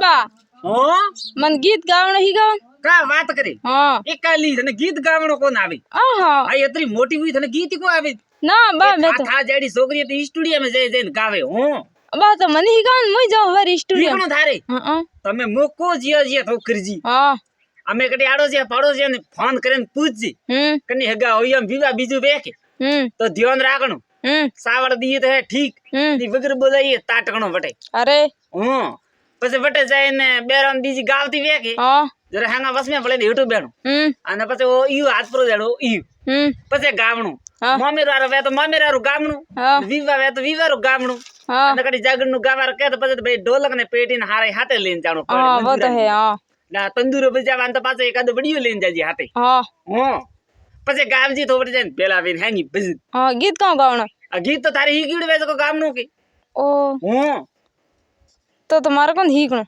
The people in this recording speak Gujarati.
બા હો મન ગીત ગાવણ હી ગાવ કા વાત કરી હા એકાલી તને ગીત ગાવણો કોણ આવે આહા આ એટલી મોટી હુઈ તને ગીત કો આવે ના બા મેં તો થા જેડી છોકરી તો સ્ટુડિયો માં જઈ જઈને ગાવે હું બા તો મને હી ગાવ મુઈ જાવ વરી સ્ટુડિયો ઠીકણો થારે હા તમે મોકો જીઓ જીઓ તો કરજી હા અમે કડી આડો છે પાડો છે ને ફોન કરીને પૂછજી કની હગા હોય એમ વિવા બીજું બેકે તો ધ્યાન રાખણું સાવડ દીએ તો હે ઠીક ની વગર બોલાઈએ તાટકણો વટે અરે હું પછી વટે જાય ને બેરામ બીજી ગાવતી વેકે હા જરા હાંગા વસમે પડે યુટ્યુબ બેણું અને પછી ઓ ઈયુ હાથ પર દેડો ઈયુ પછી ગામણું મમ્મી વારો વે તો મમ્મી વારું ગામણું વિવા વે તો વિવારું ગામણું અને કડી જાગણ નું ગાવાર કે તો પછી ભાઈ ઢોલક ને પેટી ને હારે હાથે લઈને જાણો પડે હા વો તો હે હા ના તંદુરો બજાવાન તો પાછો એકાદો વિડિયો લઈને જાજી હાથે હા હું પછી ગામજી થોડી જાય પેલા વેન હેંગી બજ હા ગીત કાં ગાવણ આ ગીત તો તારી હી ગીડ વે તો ગામનું કે ઓ હું તો તમારે કોણ હી કણ